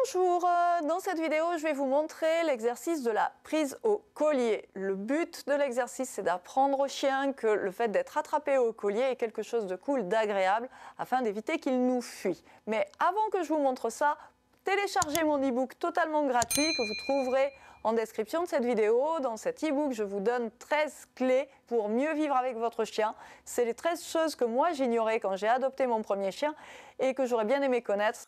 Bonjour, dans cette vidéo je vais vous montrer l'exercice de la prise au collier. Le but de l'exercice c'est d'apprendre au chien que le fait d'être attrapé au collier est quelque chose de cool, d'agréable, afin d'éviter qu'il nous fuit. Mais avant que je vous montre ça, téléchargez mon e-book totalement gratuit que vous trouverez en description de cette vidéo. Dans cet e-book, je vous donne 13 clés pour mieux vivre avec votre chien. C'est les 13 choses que moi j'ignorais quand j'ai adopté mon premier chien et que j'aurais bien aimé connaître.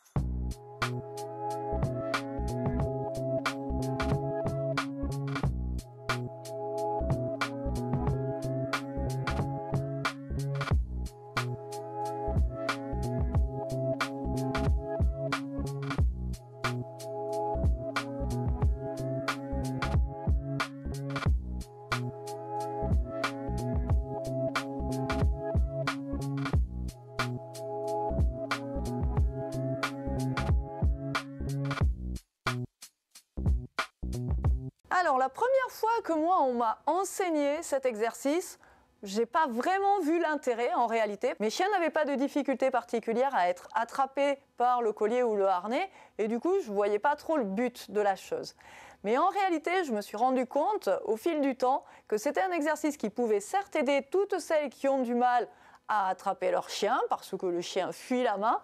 Alors la première fois que moi on m'a enseigné cet exercice, j'ai pas vraiment vu l'intérêt en réalité. Mes chiens n'avaient pas de difficulté particulière à être attrapés par le collier ou le harnais et du coup je voyais pas trop le but de la chose. Mais en réalité je me suis rendu compte au fil du temps que c'était un exercice qui pouvait certes aider toutes celles qui ont du mal à attraper leur chien parce que le chien fuit la main,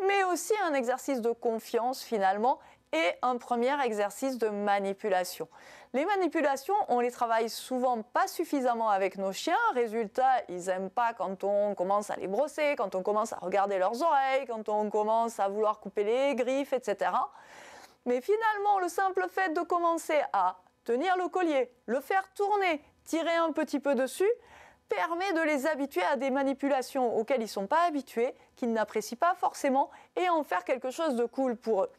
mais aussi un exercice de confiance finalement et un premier exercice de manipulation. Les manipulations, on les travaille souvent pas suffisamment avec nos chiens. Résultat, ils n'aiment pas quand on commence à les brosser, quand on commence à regarder leurs oreilles, quand on commence à vouloir couper les griffes, etc. Mais finalement, le simple fait de commencer à tenir le collier, le faire tourner, tirer un petit peu dessus, permet de les habituer à des manipulations auxquelles ils ne sont pas habitués, qu'ils n'apprécient pas forcément, et en faire quelque chose de cool pour eux.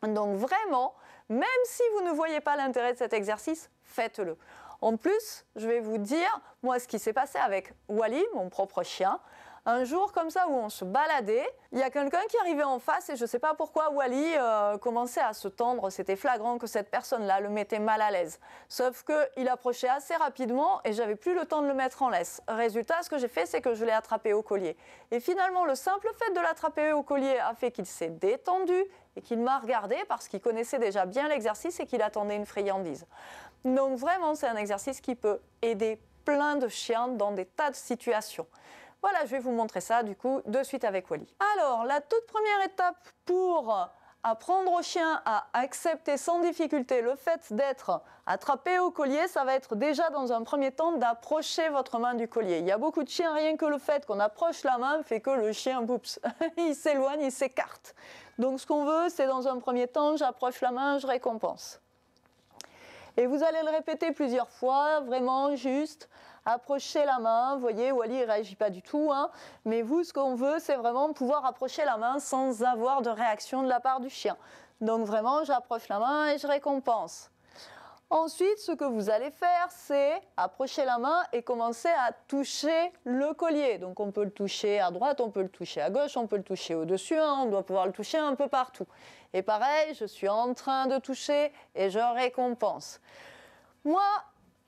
Donc vraiment, même si vous ne voyez pas l'intérêt de cet exercice, faites-le. En plus, je vais vous dire, moi, ce qui s'est passé avec Wally, mon propre chien. Un jour comme ça où on se baladait, il y a quelqu'un qui arrivait en face et je ne sais pas pourquoi Wally commençait à se tendre. C'était flagrant que cette personne-là le mettait mal à l'aise. Sauf qu'il approchait assez rapidement et j'avais plus le temps de le mettre en laisse. Résultat, ce que j'ai fait, c'est que je l'ai attrapé au collier. Et finalement, le simple fait de l'attraper au collier a fait qu'il s'est détendu et qu'il m'a regardé parce qu'il connaissait déjà bien l'exercice et qu'il attendait une friandise. Donc vraiment, c'est un exercice qui peut aider plein de chiens dans des tas de situations. Voilà, je vais vous montrer ça du coup de suite avec Wally. Alors, la toute première étape pour apprendre au chien à accepter sans difficulté le fait d'être attrapé au collier, ça va être déjà dans un premier temps d'approcher votre main du collier. Il y a beaucoup de chiens, rien que le fait qu'on approche la main fait que le chien, boups, il s'éloigne, il s'écarte. Donc ce qu'on veut, c'est dans un premier temps, j'approche la main, je récompense. Et vous allez le répéter plusieurs fois, vraiment juste approcher la main. Vous voyez, Wally ne réagit pas du tout, hein, mais vous, ce qu'on veut, c'est vraiment pouvoir approcher la main sans avoir de réaction de la part du chien. Donc vraiment, j'approche la main et je récompense. Ensuite, ce que vous allez faire, c'est approcher la main et commencer à toucher le collier. Donc on peut le toucher à droite, on peut le toucher à gauche, on peut le toucher au-dessus, hein, on doit pouvoir le toucher un peu partout. Et pareil, je suis en train de toucher et je récompense. Moi,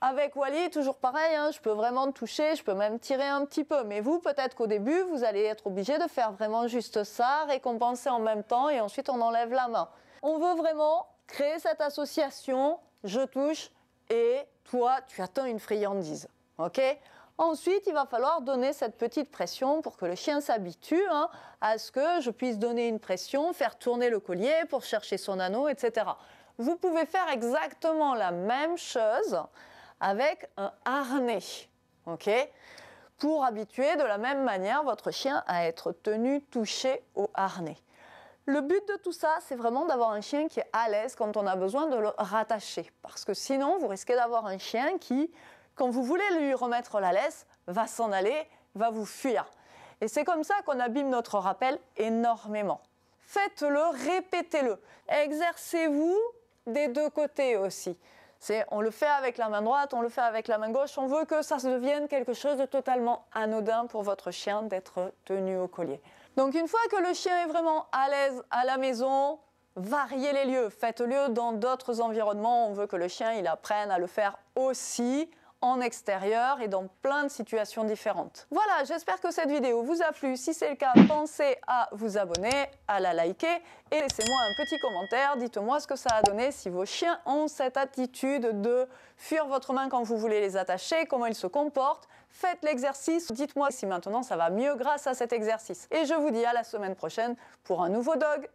avec Wally, toujours pareil, hein, je peux vraiment toucher, je peux même tirer un petit peu. Mais vous, peut-être qu'au début, vous allez être obligé de faire vraiment juste ça, récompenser en même temps et ensuite on enlève la main. On veut vraiment créer cette association, je touche et toi, tu attends une friandise. Ok ? Ensuite, il va falloir donner cette petite pression pour que le chien s'habitue à ce que je puisse donner une pression, faire tourner le collier pour chercher son anneau, etc. Vous pouvez faire exactement la même chose avec un harnais, ok ? Pour habituer de la même manière votre chien à être tenu, touché au harnais. Le but de tout ça, c'est vraiment d'avoir un chien qui est à l'aise quand on a besoin de le rattacher. Parce que sinon, vous risquez d'avoir un chien qui, quand vous voulez lui remettre la laisse, va s'en aller, va vous fuir. Et c'est comme ça qu'on abîme notre rappel énormément. Faites-le, répétez-le. Exercez-vous des deux côtés aussi. On le fait avec la main droite, on le fait avec la main gauche. On veut que ça devienne quelque chose de totalement anodin pour votre chien d'être tenu au collier. Donc une fois que le chien est vraiment à l'aise à la maison, variez les lieux. Faites-le dans d'autres environnements. On veut que le chien il apprenne à le faire aussi en extérieur et dans plein de situations différentes. Voilà, j'espère que cette vidéo vous a plu. Si c'est le cas, pensez à vous abonner, à la liker et laissez-moi un petit commentaire. Dites-moi ce que ça a donné, si vos chiens ont cette attitude de fuir votre main quand vous voulez les attacher, comment ils se comportent. Faites l'exercice, dites-moi si maintenant ça va mieux grâce à cet exercice. Et je vous dis à la semaine prochaine pour un nouveau dog.